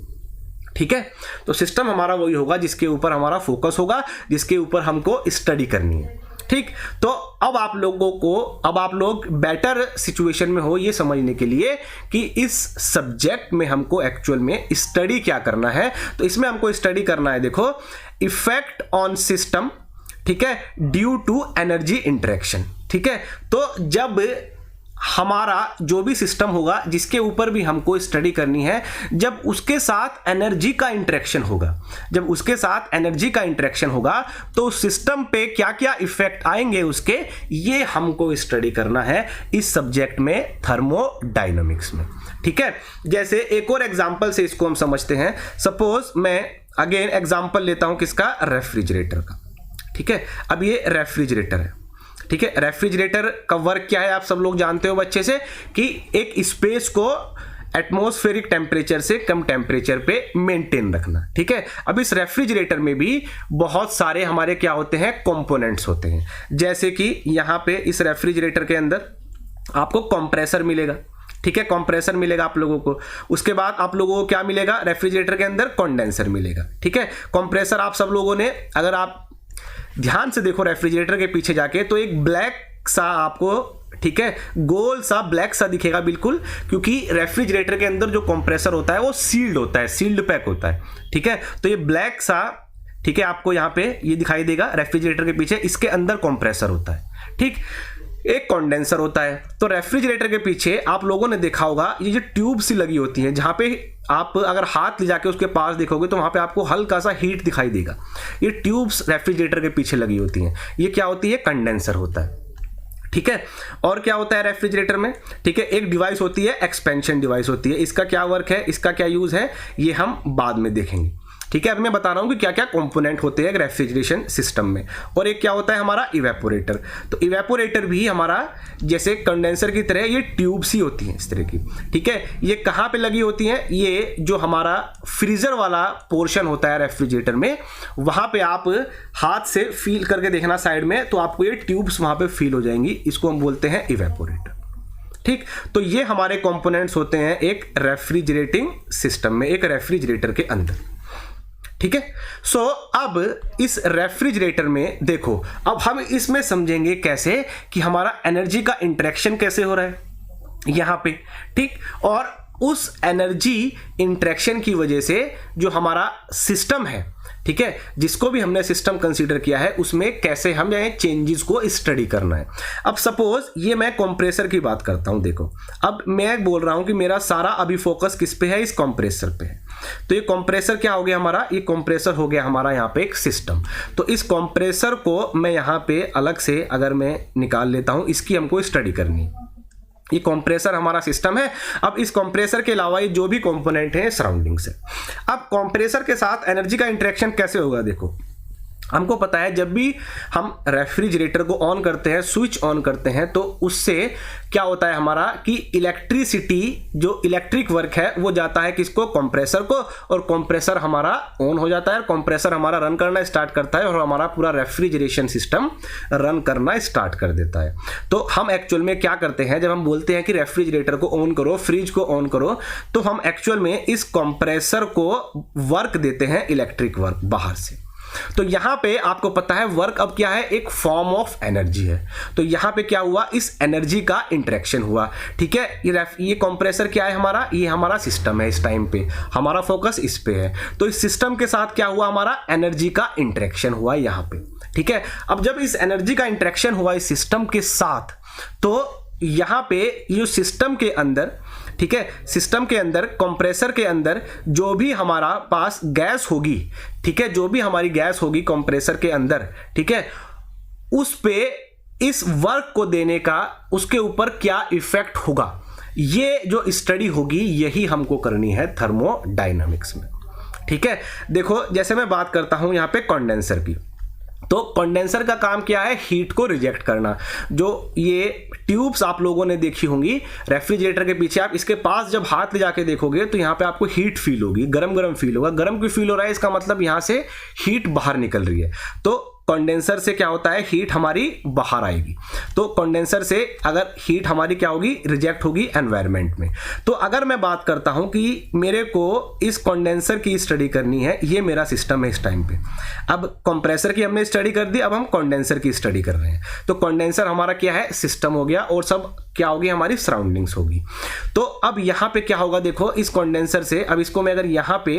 ठीक है। तो सिस्टम हमारा वही होगा जिसके ऊपर हमारा फोकस होगा, जिसके ऊपर हमको स्टडी करनी है, ठीक। तो अब आप लोग बेटर सिचुएशन में हो ये समझने के लिए कि इस सब्जेक्ट में हमको एक्चुअल में स्टडी क्या करना है। तो इसमें हमको स्टडी करना है, देखो, इफेक्ट ऑन सिस्टम, ठीक है, ड्यू टू एनर्जी इंटरेक्शन, ठीक है। तो जब हमारा जो भी सिस्टम होगा जिसके ऊपर भी हमको स्टडी करनी है, जब उसके साथ एनर्जी का इंटरेक्शन होगा, तो सिस्टम पे क्या क्या इफेक्ट आएंगे उसके, ये हमको स्टडी करना है इस सब्जेक्ट में, थर्मोडायनामिक्स में, ठीक है। जैसे एक और एग्जांपल से इसको हम समझते हैं। सपोज मैं अगेन एग्जांपल लेता हूं किसका, रेफ्रिजरेटर का, ठीक है। अब ये रेफ्रिजरेटर है, ठीक है। रेफ्रिजरेटर का वर्क क्या है, आप सब लोग जानते हो अच्छे से, कि एक स्पेस को एटमॉस्फेरिक टेम्परेचर से कम टेम्परेचर पे मेंटेन रखना, ठीक है। अब इस रेफ्रिजरेटर में भी बहुत सारे हमारे क्या होते हैं, कंपोनेंट्स होते हैं। जैसे कि यहाँ पे इस रेफ्रिजरेटर के अंदर आपको कंप्रेसर मिलेगा, ठीक है, कंप्रेसर मिलेगा आप लोगों को। उसके बाद आप लोगों को क्या मिलेगा, रेफ्रिजरेटर के अंदर कंडेंसर मिलेगा। ठीक है, कंप्रेसर आप सब लोगों ने, अगर आप ध्यान से देखो रेफ्रिजरेटर के पीछे जाके, तो एक ब्लैक सा आपको, ठीक है, गोल सा ब्लैक सा दिखेगा बिल्कुल, क्योंकि रेफ्रिजरेटर के अंदर जो कंप्रेसर होता है वो सील्ड होता है, सील्ड पैक होता है। ठीक है, तो ये ब्लैक सा, ठीक है, आपको यहां पे ये दिखाई देगा रेफ्रिजरेटर के पीछे, इसके अंदर कंप्रेसर होता है। ठीक, एक कंडेंसर होता है। तो रेफ्रिजरेटर के पीछे आप लोगों ने देखा होगा ये जो ट्यूब सी लगी होती है, जहां पे आप अगर हाथ ले जाके उसके पास देखोगे तो वहां पे आपको हल्का सा हीट दिखाई देगा। ये ट्यूब्स रेफ्रिजरेटर के पीछे लगी होती हैं, ये क्या होती है, कंडेंसर होता है। ठीक है, और क्या होता है रेफ्रिजरेटर में, ठीक है, एक डिवाइस होती है, एक्सपेंशन डिवाइस होती है। इसका क्या वर्क है, इसका क्या यूज है, ये हम बाद में देखेंगे। ठीक है, अब मैं बता रहा हूं कि क्या क्या कंपोनेंट होते हैं रेफ्रिजरेशन सिस्टम में। और एक क्या होता है हमारा इवेपोरेटर। तो इवेपोरेटर भी हमारा जैसे कंडेंसर की तरह ये ट्यूब सी होती है इस तरह की। ठीक है, ये कहां पे लगी होती हैं, ये जो हमारा फ्रीजर वाला पोर्शन होता है रेफ्रिजरेटर में, वहां पे आप हाथ से फील करके देखना साइड में, तो आपको ये ट्यूब्स वहां पे फील हो जाएंगी। इसको हम बोलते हैं इवेपोरेटर। ठीक, तो ये हमारे कंपोनेंट्स होते हैं एक रेफ्रिजरेटिंग सिस्टम में, एक रेफ्रिजरेटर के अंदर। ठीक है, सो अब इस रेफ्रिजरेटर में देखो, अब हम इसमें समझेंगे कैसे कि हमारा एनर्जी का इंटरेक्शन कैसे हो रहा है यहां पे। ठीक, और उस एनर्जी इंटरेक्शन की वजह से जो हमारा सिस्टम है, ठीक है, जिसको भी हमने सिस्टम कंसीडर किया है, उसमें कैसे हमें चेंजेस को स्टडी करना है। अब सपोज ये मैं कंप्रेसर की बात करता हूं, देखो अब मैं बोल रहा हूं कि मेरा सारा अभी फोकस किस पे है, इस कंप्रेसर पे है। तो ये कंप्रेसर क्या हो गया हमारा, ये कंप्रेसर हो गया हमारा यहाँ पे एक सिस्टम। तो इस कंप्रेसर को मैं यहाँ पे अलग से अगर मैं निकाल लेता हूं, इसकी हमको स्टडी करनी है। ये कंप्रेसर हमारा सिस्टम है। अब इस कंप्रेसर के अलावा ये जो भी कंपोनेंट है सराउंडिंग से, अब कंप्रेसर के साथ एनर्जी का इंटरेक्शन कैसे होगा, देखो हमको पता है जब भी हम रेफ्रिजरेटर को ऑन करते हैं, स्विच ऑन करते हैं, तो उससे क्या होता है हमारा कि इलेक्ट्रिसिटी, जो इलेक्ट्रिक वर्क है वो जाता है किसको, कंप्रेसर को, और कंप्रेसर हमारा ऑन हो जाता है, कंप्रेसर हमारा रन करना स्टार्ट करता है और हमारा पूरा रेफ्रिजरेशन सिस्टम रन करना स्टार्ट कर देता है। तो हम एक्चुअल में क्या करते हैं, जब हम बोलते हैं कि रेफ्रिजरेटर को ऑन करो, फ्रिज को ऑन करो, तो हम एक्चुअल में इस कंप्रेसर को वर्क देते हैं, इलेक्ट्रिक वर्क बाहर से। तो यहां पे आपको पता है वर्क अब क्या है, एक फॉर्म ऑफ एनर्जी है। तो यहां पे क्या हुआ, इस एनर्जी का इंटरेक्शन हुआ। ठीक है, ये कंप्रेसर क्या है हमारा, ये हमारा सिस्टम है। इस टाइम पे हमारा फोकस इस पे है। तो इस सिस्टम के साथ क्या हुआ, हमारा एनर्जी का इंटरेक्शन हुआ यहां पे। ठीक है, अब जब इस एनर्जी का इंटरेक्शन हुआ इस सिस्टम के साथ, तो यहां पे ये सिस्टम के अंदर, ठीक है, सिस्टम के अंदर कंप्रेसर के अंदर जो भी हमारा पास गैस होगी, ठीक है, जो भी हमारी गैस होगी कंप्रेसर के अंदर, ठीक है, उस पे इस वर्क को देने का उसके ऊपर क्या इफेक्ट होगा, ये जो स्टडी होगी यही हमको करनी है थर्मोडायनामिक्स में। ठीक है, देखो जैसे मैं बात करता हूं यहां पे कंडेंसर की, तो कंडेंसर का काम क्या है, हीट को रिजेक्ट करना। जो ये ट्यूब्स आप लोगों ने देखी होंगी रेफ्रिजरेटर के पीछे, आप इसके पास जब हाथ ले जाके देखोगे तो यहाँ पे आपको हीट फील होगी, गरम गरम फील होगा। गरम क्यों फील हो रहा है, इसका मतलब यहाँ से हीट बाहर निकल रही है। तो कंडेंसर से क्या होता है, हीट हमारी बाहर आएगी। तो कंडेंसर से अगर हीट हमारी क्या होगी, रिजेक्ट होगी एनवायरनमेंट में। तो अगर मैं बात करता हूं कि मेरे को इस कंडेंसर की स्टडी करनी है, ये मेरा सिस्टम है इस टाइम पे। अब कंप्रेसर की हमने स्टडी कर दी, अब हम कंडेंसर की स्टडी कर रहे हैं। तो कंडेंसर हमारा क्या है, सिस्टम हो गया, और सब क्या होगी, हमारी सराउंडिंग्स होगी। तो अब यहां पे क्या होगा, देखो इस कंडेंसर से, अब इसको मैं अगर यहां पे,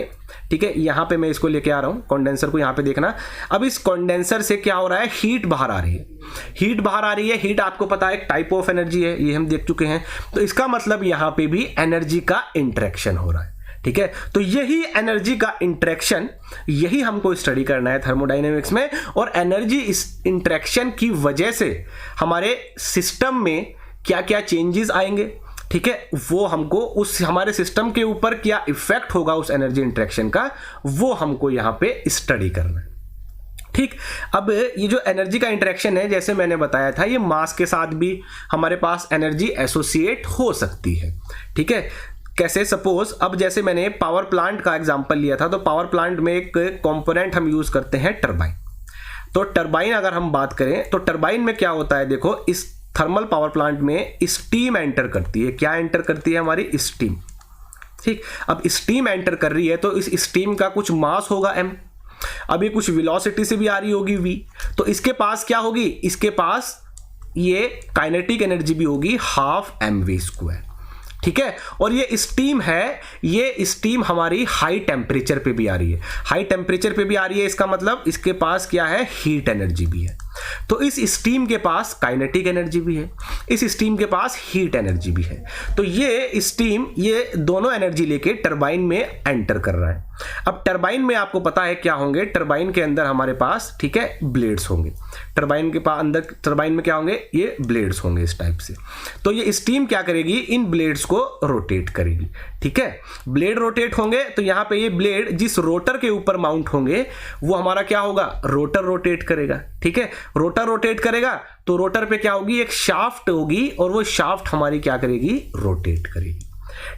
ठीक है, यहां पे मैं इसको लेके आ रहा हूं कंडेंसर को, यहां पे देखना। अब इस कंडेंसर से क्या हो रहा है, हीट बाहर आ रही है। हीट बाहर आ रही है, हीट आपको पता है एक टाइप ऑफ एनर्जी है, ये हम देख चुके हैं। तो इसका मतलब यहां पे भी एनर्जी का इंटरेक्शन हो रहा है। ठीक है, तो यही एनर्जी का इंटरेक्शन, यही हमको स्टडी करना है थर्मोडायनेमिक्स में। और एनर्जी इस इंटरेक्शन की वजह से हमारे सिस्टम में क्या क्या चेंजेस आएंगे, ठीक है, वो हमको उस हमारे सिस्टम के ऊपर क्या इफेक्ट होगा उस एनर्जी इंटरेक्शन का, वो हमको यहां पे स्टडी करना है। ठीक, अब ये जो एनर्जी का इंटरेक्शन है, जैसे मैंने बताया था, ये मास के साथ भी हमारे पास एनर्जी एसोसिएट हो सकती है। ठीक है, कैसे, सपोज अब जैसे मैंने पावर प्लांट का एग्जांपल लिया था, तो पावर प्लांट में एक कंपोनेंट हम यूज करते हैं टरबाइन। तो टरबाइन अगर हम बात करें तो टरबाइन में क्या होता है, देखो इस थर्मल पावर प्लांट में स्टीम एंटर करती है। क्या एंटर करती है? हमारी स्टीम। ठीक, अब स्टीम एंटर कर रही है तो इस स्टीम का कुछ मास होगा m, अभी कुछ वेलोसिटी से भी आ रही होगी v, तो इसके पास क्या होगी? इसके पास ये काइनेटिक एनर्जी भी होगी हाफ mv²। ठीक है, और ये स्टीम है, ये स्टीम हमारी हाई टेम्परेचर पे भी आ रही है। हाई टेम्परेचर पे भी आ रही है, इसका मतलब इसके पास क्या है? हीट एनर्जी भी है। तो इस स्टीम के पास काइनेटिक एनर्जी भी है, इस स्टीम के पास हीट एनर्जी भी है। तो ये स्टीम ये दोनों एनर्जी लेके टरबाइन में एंटर कर रहा है। अब टरबाइन में आपको पता है क्या होंगे? टरबाइन के अंदर हमारे पास, ठीक है, ब्लेड्स होंगे। टरबाइन के पास अंदर टरबाइन में क्या होंगे? ये ब्लेड्स होंगे इस टाइप से। तो ये स्टीम क्या करेगी? इन ब्लेड्स को रोटेट करेगी। ठीक है, ब्लेड रोटेट होंगे तो यहाँ पे ये ब्लेड जिस रोटर के ऊपर माउंट होंगे वो हमारा क्या होगा? रोटर रोटेट करेगा। ठीक है, रोटर रोटेट करेगा तो रोटर पे क्या होगी? एक शाफ्ट होगी और वो शाफ्ट हमारी क्या करेगी? रोटेट करेगी।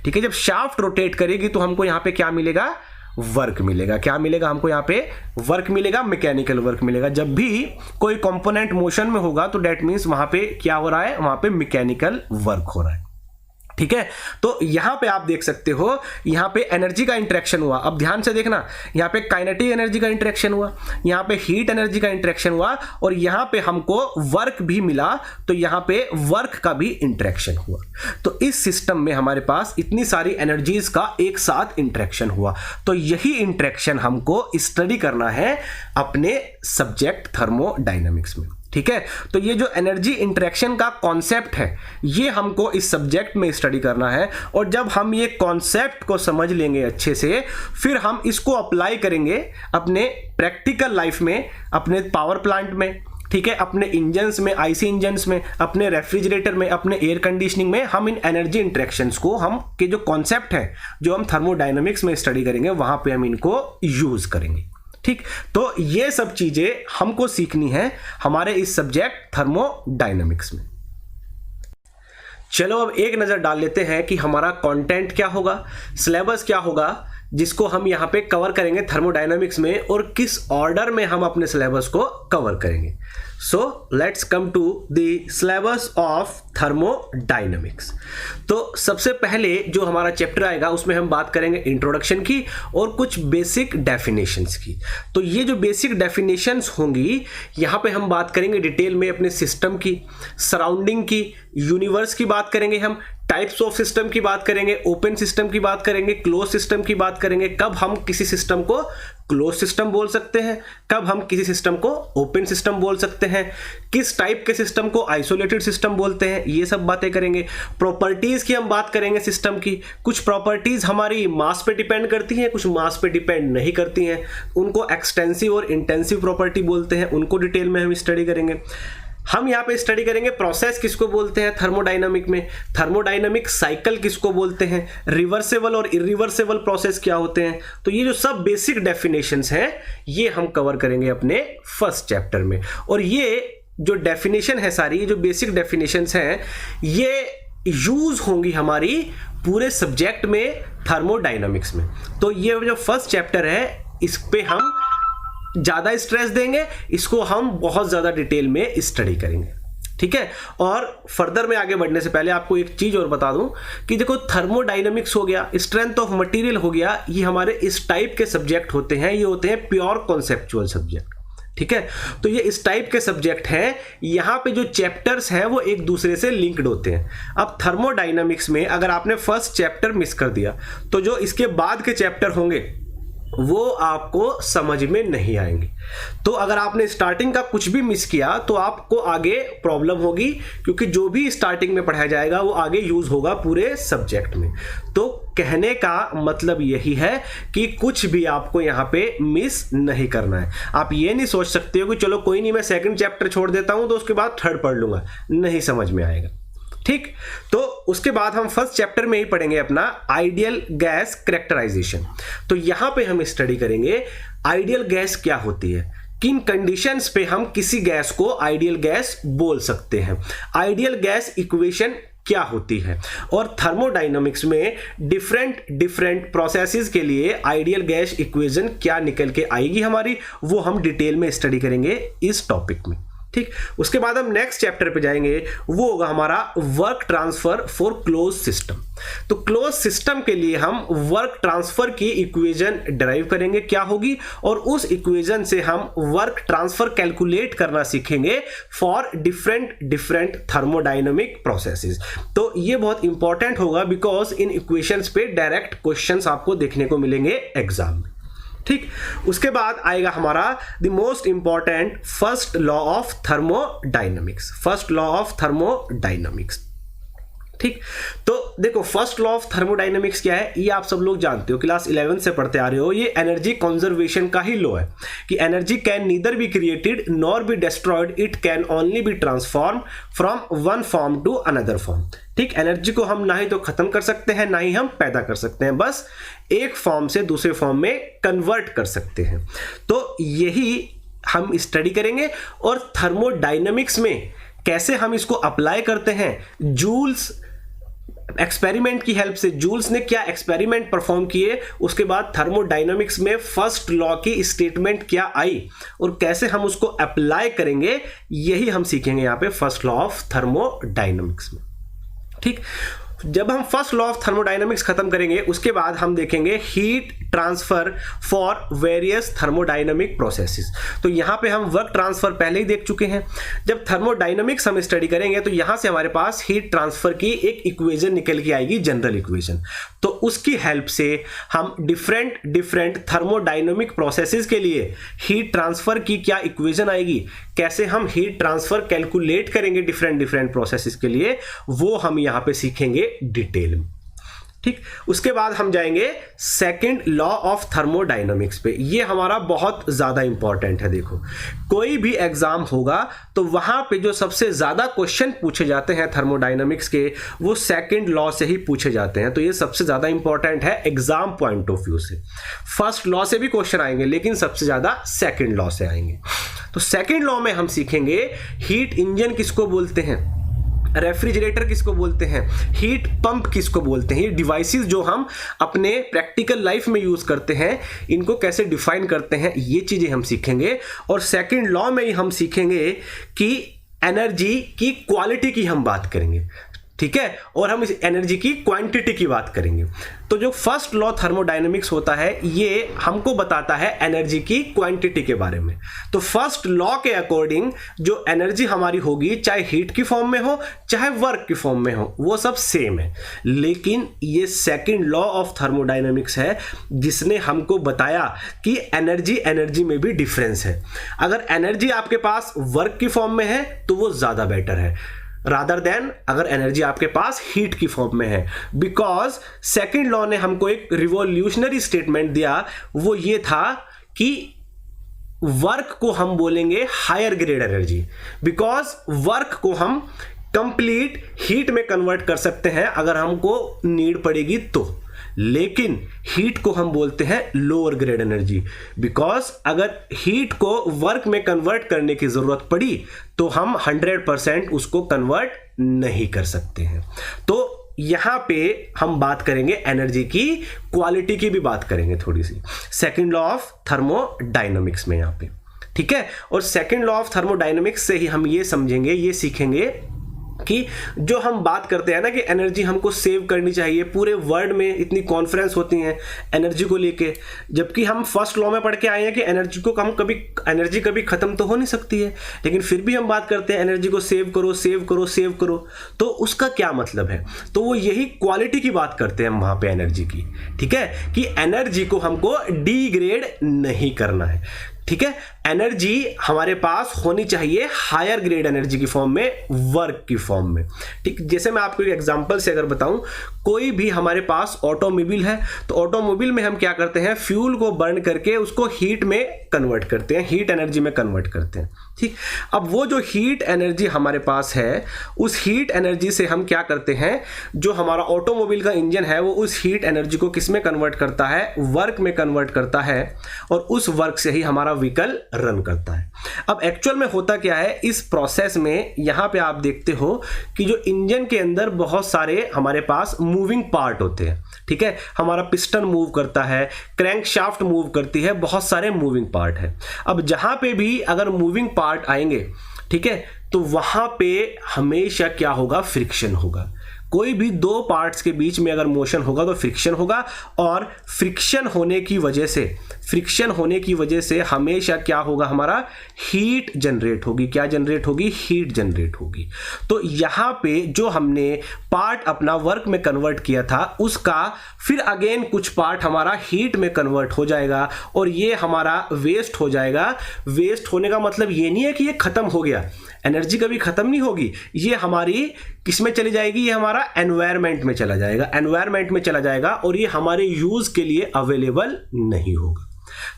ठीक है, जब शाफ्ट रोटेट करेगी तो हमको यहाँ पे क्या मिलेगा? वर्क मिलेगा। क्या मिलेगा हमको? यहाँ पे वर्क मिलेगा, मैकेनिकल वर्क मिलेगा। जब भी कोई कंपोनेंट मोशन में होगा तो डेट मीन्स वहां पे क्या हो रहा है? वहां पे मैकेनिकल वर्क हो रहा है। ठीक है, तो यहां पे आप देख सकते हो, यहां पे एनर्जी का इंटरेक्शन हुआ। अब ध्यान से देखना, यहां पे काइनेटिक एनर्जी का इंटरेक्शन हुआ, यहां पे हीट एनर्जी का इंटरेक्शन हुआ और यहां पे हमको वर्क भी मिला, तो यहां पे वर्क का भी इंटरेक्शन हुआ। तो इस सिस्टम में हमारे पास इतनी सारी एनर्जीज का एक साथ इंटरेक्शन हुआ। तो यही इंटरेक्शन हमको स्टडी करना है अपने सब्जेक्ट थर्मोडायनामिक्स में। ठीक है, तो ये जो एनर्जी इंटरेक्शन का कॉन्सेप्ट है ये हमको इस सब्जेक्ट में स्टडी करना है। और जब हम ये कॉन्सेप्ट को समझ लेंगे अच्छे से, फिर हम इसको अप्लाई करेंगे अपने प्रैक्टिकल लाइफ में, अपने पावर प्लांट में, ठीक है, अपने इंजन्स में, आईसी इंजन्स में, अपने रेफ्रिजरेटर में, अपने एयर कंडीशनिंग में। हम इन एनर्जी इंटरेक्शंस को, हम के जो कॉन्सेप्ट है जो हम थर्मोडायनामिक्स में स्टडी करेंगे, वहां पे हम इनको यूज करेंगे। ठीक, तो ये सब चीजें हमको सीखनी है हमारे इस सब्जेक्ट थर्मोडायनामिक्स में। चलो अब एक नजर डाल लेते हैं कि हमारा कंटेंट क्या होगा, सिलेबस क्या होगा, जिसको हम यहां पे कवर करेंगे थर्मोडायनामिक्स में, और किस ऑर्डर में हम अपने सिलेबस को कवर करेंगे। So let's come to the syllabus of thermodynamics. तो सबसे पहले जो हमारा चैप्टर आएगा उसमें हम बात करेंगे इंट्रोडक्शन की और कुछ बेसिक डेफिनेशंस की। तो ये जो बेसिक डेफिनेशंस होंगी, यहाँ पे हम बात करेंगे डिटेल में अपने सिस्टम की, सराउंडिंग की, यूनिवर्स की बात करेंगे, हम टाइप्स ऑफ सिस्टम की बात करेंगे, ओपन सिस्टम की बात करेंगे, क्लोज सिस्टम की बात करेंगे, कब हम किसी सिस्टम को क्लोज सिस्टम बोल सकते हैं, कब हम किसी सिस्टम को ओपन सिस्टम बोल सकते हैं, किस टाइप के सिस्टम को आइसोलेटेड सिस्टम बोलते हैं, ये सब बातें करेंगे। प्रॉपर्टीज की हम बात करेंगे सिस्टम की। कुछ प्रॉपर्टीज हमारी मास पे डिपेंड करती हैं, कुछ मास पे डिपेंड नहीं करती हैं, उनको एक्सटेंसिव और इंटेंसिव प्रॉपर्टी बोलते हैं, उनको डिटेल में हम स्टडी करेंगे। हम यहाँ पे स्टडी करेंगे प्रोसेस किसको बोलते हैं थर्मोडायनामिक में, थर्मोडायनामिक साइकिल किसको बोलते हैं, रिवर्सेबल और इरिवर्सेबल प्रोसेस क्या होते हैं। तो ये जो सब बेसिक डेफिनेशंस हैं ये हम कवर करेंगे अपने फर्स्ट चैप्टर में। और ये जो डेफिनेशन है सारी, ये जो बेसिक डेफिनेशंस हैं ये यूज होंगी हमारी पूरे सब्जेक्ट में थर्मोडायनामिक्स में। तो ये जो फर्स्ट चैप्टर है इस पे हम ज्यादा स्ट्रेस देंगे, इसको हम बहुत ज्यादा डिटेल में स्टडी करेंगे। ठीक है, और फर्दर में आगे बढ़ने से पहले आपको एक चीज और बता दूं कि देखो थर्मोडायनामिक्स हो गया, स्ट्रेंथ ऑफ मटेरियल हो गया, ये हमारे इस टाइप के सब्जेक्ट होते हैं, ये होते हैं प्योर कॉन्सेप्चुअल सब्जेक्ट। ठीक है, तो ये इस टाइप के सब्जेक्ट हैं, यहाँ पे जो चैप्टर्स हैं वो एक दूसरे से लिंक्ड होते हैं। अब थर्मोडायनामिक्स में अगर आपने फर्स्ट चैप्टर मिस कर दिया तो जो इसके बाद के चैप्टर होंगे वो आपको समझ में नहीं आएंगे। तो अगर आपने स्टार्टिंग का कुछ भी मिस किया तो आपको आगे प्रॉब्लम होगी, क्योंकि जो भी स्टार्टिंग में पढ़ाया जाएगा वो आगे यूज होगा पूरे सब्जेक्ट में। तो कहने का मतलब यही है कि कुछ भी आपको यहाँ पे मिस नहीं करना है। आप ये नहीं सोच सकते हो कि चलो कोई नहीं, मैं सेकंड चैप्टर छोड़ देता हूं तो उसके बाद थर्ड पढ़ लूंगा, नहीं समझ में आएगा। ठीक, तो उसके बाद हम फर्स्ट चैप्टर में ही पढ़ेंगे अपना आइडियल गैस कैरेक्टराइजेशन। तो यहां पे हम स्टडी करेंगे आइडियल गैस क्या होती है, किन कंडीशंस पे हम किसी गैस को आइडियल गैस बोल सकते हैं, आइडियल गैस इक्वेशन क्या होती है, और थर्मोडायनामिक्स में डिफरेंट प्रोसेसेस के लिए आइडियल गैस इक्वेशन क्या निकल के आएगी हमारी, वो हम डिटेल में स्टडी करेंगे इस टॉपिक में। ठीक, उसके बाद हम नेक्स्ट चैप्टर पे जाएंगे, वो होगा हमारा work transfer for close system. तो क्लोज सिस्टम के लिए हम वर्क ट्रांसफर की इक्वेशन डिराइव करेंगे क्या होगी, और उस इक्वेशन से हम वर्क ट्रांसफर कैलकुलेट करना सीखेंगे फॉर डिफरेंट थर्मोडायनेमिक प्रोसेसेस। तो ये बहुत इंपॉर्टेंट होगा बिकॉज इन इक्वेशंस पे डायरेक्ट क्वेश्चंस आपको देखने को मिलेंगे एग्जाम में। ठीक, उसके बाद आएगा हमारा the most important first law of thermodynamics, first law of thermodynamics. ठीक, तो देखो फर्स्ट लॉ ऑफ थर्मोडायनेमिक्स क्या है, ये आप सब लोग जानते हो, क्लास 11 से पढ़ते आ रहे हो। ये एनर्जी कंजर्वेशन का ही लॉ है कि energy can neither be created nor be destroyed, it can only be transform from one form to another form. ठीक, एनर्जी को हम ना ही तो खत्म कर सकते हैं ना ही हम पैदा कर सकते हैं, बस एक फॉर्म से दूसरे फॉर्म में कन्वर्ट कर सकते हैं। तो यही हम स्टडी करेंगे और थर्मोडायनेमिक्स में कैसे हम इसको अप्लाई करते हैं। जूल्स एक्सपेरिमेंट की हेल्प से, जूल्स ने क्या एक्सपेरिमेंट परफॉर्म किए, उसके बाद थर्मोडायनेमिक्स में फर्स्ट लॉ की स्टेटमेंट क्या आई और कैसे हम उसको अप्लाई करेंगे, यही हम सीखेंगे यहाँ पे फर्स्ट लॉ ऑफ थर्मोडायनेमिक्स में। ठीक, जब हम फर्स्ट लॉ ऑफ थर्मोडायनेमिक्स खत्म करेंगे उसके बाद हम देखेंगे heat transfer for various thermodynamic processes. तो यहां पे हम वर्क ट्रांसफर पहले ही देख चुके हैं। जब थर्मोडायनेमिक्स हम स्टडी करेंगे तो यहां से हमारे पास हीट ट्रांसफर की एक इक्वेशन निकल के आएगी, जनरल इक्वेशन। तो उसकी हेल्प से हम डिफरेंट थर्मोडायनेमिक प्रोसेसेस के लिए हीट ट्रांसफर की क्या इक्वेशन आएगी, कैसे हम हीट ट्रांसफर कैलकुलेट करेंगे डिफरेंट प्रोसेसेस के लिए, वो हम यहां पे सीखेंगे डिटेल में। ठीक, उसके बाद हम जाएंगे सेकंड लॉ ऑफ थर्मोडायनेमिक्स पे। ये हमारा बहुत ज्यादा इंपॉर्टेंट है। देखो कोई भी एग्जाम होगा तो वहां पे जो सबसे ज्यादा क्वेश्चन पूछे जाते हैं थर्मोडायनेमिक्स के, वो सेकंड लॉ से ही पूछे जाते हैं। तो ये सबसे ज्यादा इंपॉर्टेंट है एग्जाम पॉइंट ऑफ व्यू से। फर्स्ट लॉ से भी क्वेश्चन आएंगे लेकिन सबसे ज्यादा सेकंड लॉ से आएंगे। तो सेकंड लॉ में हम सीखेंगे हीट इंजन किसको बोलते हैं, रेफ्रिजरेटर किसको बोलते हैं, हीट पंप किसको बोलते हैं। ये डिवाइसेस जो हम अपने प्रैक्टिकल लाइफ में यूज करते हैं, इनको कैसे डिफाइन करते हैं, ये चीजें हम सीखेंगे। और सेकंड लॉ में ही हम सीखेंगे कि एनर्जी की क्वालिटी की हम बात करेंगे, ठीक है, और हम इस एनर्जी की क्वांटिटी की बात करेंगे। तो जो फर्स्ट लॉ थर्मोडायनेमिक्स होता है ये हमको बताता है एनर्जी की क्वांटिटी के बारे में। तो फर्स्ट लॉ के अकॉर्डिंग जो एनर्जी हमारी होगी, चाहे हीट की फॉर्म में हो चाहे वर्क की फॉर्म में हो, वो सब सेम है। लेकिन ये सेकंड लॉ ऑफ थर्मोडायनेमिक्स है जिसने हमको बताया कि एनर्जी में भी डिफरेंस है। अगर एनर्जी आपके पास वर्क की फॉर्म में है तो वो ज्यादा बेटर है रादर देन अगर एनर्जी आपके पास हीट की फॉर्म में है। बिकॉज सेकंड लॉ ने हमको एक रिवॉल्यूशनरी स्टेटमेंट दिया, वो ये था कि वर्क को हम बोलेंगे higher grade energy, because work को हम कंप्लीट हीट में कन्वर्ट कर सकते हैं अगर हमको नीड पड़ेगी तो। लेकिन हीट को हम बोलते हैं लोअर ग्रेड एनर्जी, बिकॉज अगर हीट को वर्क में कन्वर्ट करने की जरूरत पड़ी तो हम 100% उसको कन्वर्ट नहीं कर सकते हैं। तो यहां पे हम बात करेंगे एनर्जी की क्वालिटी की भी बात करेंगे थोड़ी सी, सेकंड लॉ ऑफ थर्मोडायनेमिक्स में यहां पे, ठीक है। और सेकंड लॉ ऑफ थर्मोडायनेमिक्स से ही हम ये समझेंगे, ये सीखेंगे कि जो हम बात करते हैं ना कि एनर्जी हमको सेव करनी चाहिए, पूरे वर्ल्ड में इतनी कॉन्फ्रेंस होती हैं एनर्जी को लेके, जबकि हम फर्स्ट लॉ में पढ़ के आए हैं कि एनर्जी कभी खत्म तो हो नहीं सकती है, लेकिन फिर भी हम बात करते हैं एनर्जी को सेव करो सेव करो सेव करो। तो उसका क्या मतलब है, तो वो यही क्वालिटी की बात करते हैं हम वहां पे एनर्जी की, ठीक है, कि एनर्जी को हमको डिग्रेड नहीं करना है, ठीक है। एनर्जी हमारे पास होनी चाहिए हायर ग्रेड एनर्जी की फॉर्म में, वर्क की फॉर्म में, ठीक। जैसे मैं आपको एक एग्जांपल से अगर बताऊं, कोई भी हमारे पास ऑटोमोबाइल है तो ऑटोमोबाइल में हम क्या करते हैं, फ्यूल को बर्न करके उसको हीट में कन्वर्ट करते हैं, हीट एनर्जी में कन्वर्ट करते हैं, ठीक। अब वो जो हीट एनर्जी हमारे पास है, उस हीट एनर्जी से हम क्या करते हैं, जो हमारा ऑटोमोबाइल का इंजन है वो उस हीट एनर्जी को किस में कन्वर्ट करता है, वर्क में कन्वर्ट करता है, और उस वर्क से ही हमारा व्हीकल रन करता है। अब एक्चुअल में होता क्या है इस प्रोसेस में, यहां पे आप देखते हो कि जो इंजन के अंदर बहुत सारे हमारे पास मूविंग पार्ट होते हैं, ठीक है। हमारा पिस्टन मूव करता है, क्रैंक शाफ्ट मूव करती है, बहुत सारे मूविंग पार्ट है। अब जहां पे भी अगर मूविंग पार्ट आएंगे ठीक है, तो वहां पे हमेशा क्या होगा, फ्रिक्शन होगा। कोई भी दो पार्ट्स के बीच में अगर मोशन होगा तो फ्रिक्शन होगा, और फ्रिक्शन होने की वजह से हमेशा क्या होगा, हमारा हीट जनरेट होगी। क्या जनरेट होगी, हीट जनरेट होगी। तो यहां पे जो हमने पार्ट अपना वर्क में कन्वर्ट किया था, उसका फिर अगेन कुछ पार्ट हमारा हीट में कन्वर्ट हो जाएगा, और ये हमारा वेस्ट हो जाएगा। वेस्ट होने का मतलब ये नहीं है कि ये खत्म हो गया, एनर्जी कभी खत्म नहीं होगी, ये हमारी किस में चली जाएगी, ये हमारा एनवायरनमेंट में चला जाएगा, और ये हमारे यूज के लिए अवेलेबल नहीं होगा।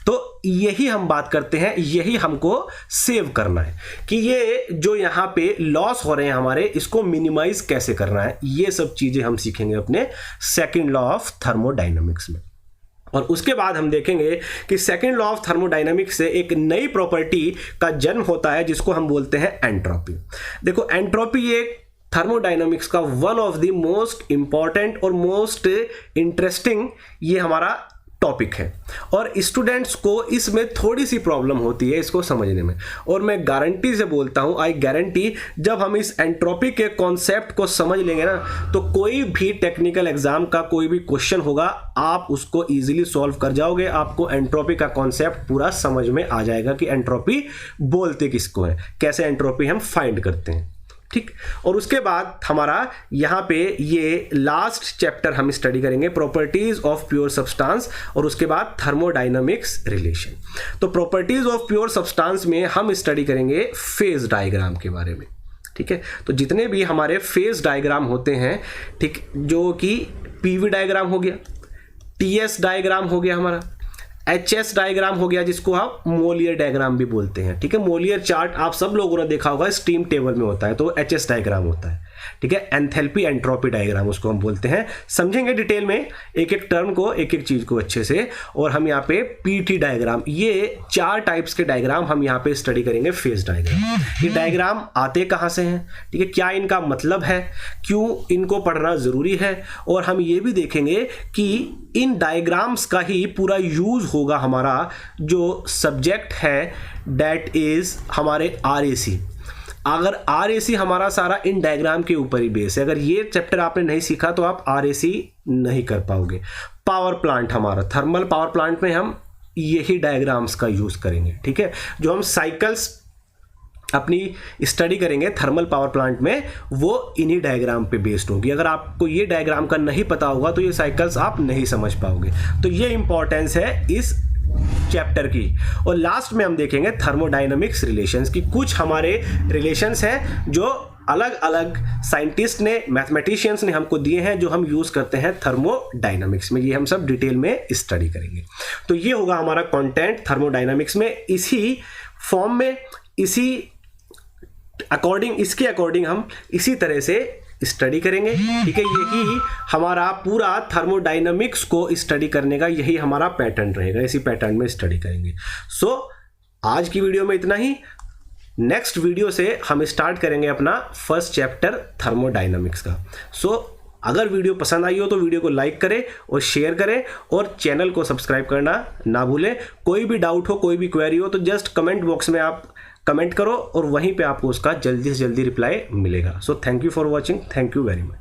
तो यही हम बात करते हैं, यही हमको सेव करना है कि ये जो यहां पे लॉस हो रहे हैं हमारे, इसको मिनिमाइज कैसे करना है। ये सब चीजें हम सीखेंगे अपने सेकंड लॉ ऑफ थर्मोडायनामिक्स में। और उसके बाद हम देखेंगे कि सेकंड लॉ ऑफ थर्मोडायनामिक्स से एक नई प्रॉपर्टी का जन्म होता है, जिसको हम बोलते हैं एंट्रोपी। देखो, एंट्रोपी एक थर्मोडायनामिक्स का one of the most important और मोस्ट इंटरेस्टिंग ये हमारा टॉपिक है, और स्टूडेंट्स को इसमें थोड़ी सी प्रॉब्लम होती है इसको समझने में। और मैं गारंटी से बोलता हूं, आई गारंटी, जब हम इस एंट्रोपी के कॉन्सेप्ट को समझ लेंगे ना, तो कोई भी टेक्निकल एग्जाम का कोई भी क्वेश्चन होगा, आप उसको इजीली सॉल्व कर जाओगे। आपको एंट्रोपी का कॉन्सेप्ट पूरा समझ में आ जाएगा कि एंट्रोपी बोलते किसको है, कैसे एंट्रोपी हम फाइंड करते हैं, ठीक। और उसके बाद हमारा यहाँ पे ये लास्ट चैप्टर हम स्टडी करेंगे, प्रॉपर्टीज ऑफ प्योर सब्सटेंस, और उसके बाद थर्मोडायनामिक्स रिलेशन। तो प्रॉपर्टीज ऑफ प्योर सब्सटेंस में हम स्टडी करेंगे फेज डायग्राम के बारे में, ठीक है। तो जितने भी हमारे फेज डायग्राम होते हैं, ठीक, जो कि पीवी डायग्राम हो गया, टीएस डायग्राम हो गया, हमारा एचएस डायग्राम हो गया, जिसको आप मोलियर डायग्राम भी बोलते हैं, ठीक है। मोलियर चार्ट आप सब लोगों ने देखा होगा, स्टीम टेबल में होता है, तो एचएस डायग्राम होता है, ठीक है। एंथैल्पी एंट्रोपी डायग्राम उसको हम बोलते हैं। समझेंगे डिटेल में एक एक टर्म को, एक एक चीज को अच्छे से। और हम यहाँ पे पीटी डायग्राम, ये 4 टाइप्स के डायग्राम हम यहाँ पे स्टडी करेंगे। फेज डायग्राम, ये डायग्राम आते कहाँ से हैं, ठीक है, क्या इनका मतलब है, क्यों इनको पढ़ना जरूरी है, और हम ये भी देखेंगे कि इन डायग्राम्स का ही पूरा यूज होगा हमारा जो सब्जेक्ट है, दैट इज हमारे आरएसी। अगर आरएसी हमारा सारा इन डायग्राम के ऊपर ही बेस है, अगर ये चैप्टर आपने नहीं सीखा तो आप आरएसी नहीं कर पाओगे। पावर प्लांट, हमारा थर्मल पावर प्लांट में हम यही डायग्राम्स का यूज करेंगे, ठीक है। जो हम साइकिल्स अपनी स्टडी करेंगे थर्मल पावर प्लांट में, वो इन्हीं डायग्राम पे बेस्ड होगी। अगर आपको ये डायग्राम का नहीं पता होगा तो ये साइकिल्स आप नहीं समझ पाओगे। तो ये इंपॉर्टेंस है इस चैप्टर की। और लास्ट में हम देखेंगे थर्मोडायनामिक्स रिलेशंस की। कुछ हमारे रिलेशंस हैं जो अलग अलग साइंटिस्ट ने, मैथमेटिशियंस ने हमको दिए हैं, जो हम यूज करते हैं थर्मोडायनामिक्स में। ये हम सब डिटेल में स्टडी करेंगे। तो ये होगा हमारा कंटेंट थर्मोडायनामिक्स में। इसी फॉर्म में, इसी अकॉर्डिंग, इसके अकॉर्डिंग हम इसी तरह से स्टडी करेंगे, ठीक है। यही हमारा पूरा थर्मोडायनामिक्स को स्टडी करने का यही हमारा पैटर्न रहेगा, इसी पैटर्न में स्टडी करेंगे। सो आज की वीडियो में इतना ही। नेक्स्ट वीडियो से हम स्टार्ट करेंगे अपना फर्स्ट चैप्टर थर्मोडायनामिक्स का। सो अगर वीडियो पसंद आई हो तो वीडियो को लाइक करें और शेयर करें, और चैनल को सब्सक्राइब करना ना भूलें। कोई भी डाउट हो, कोई भी क्वेरी हो, तो जस्ट कमेंट बॉक्स में आप कमेंट करो, और वहीं पे आपको उसका जल्दी से जल्दी रिप्लाई मिलेगा। So thank you for watching, thank you very much.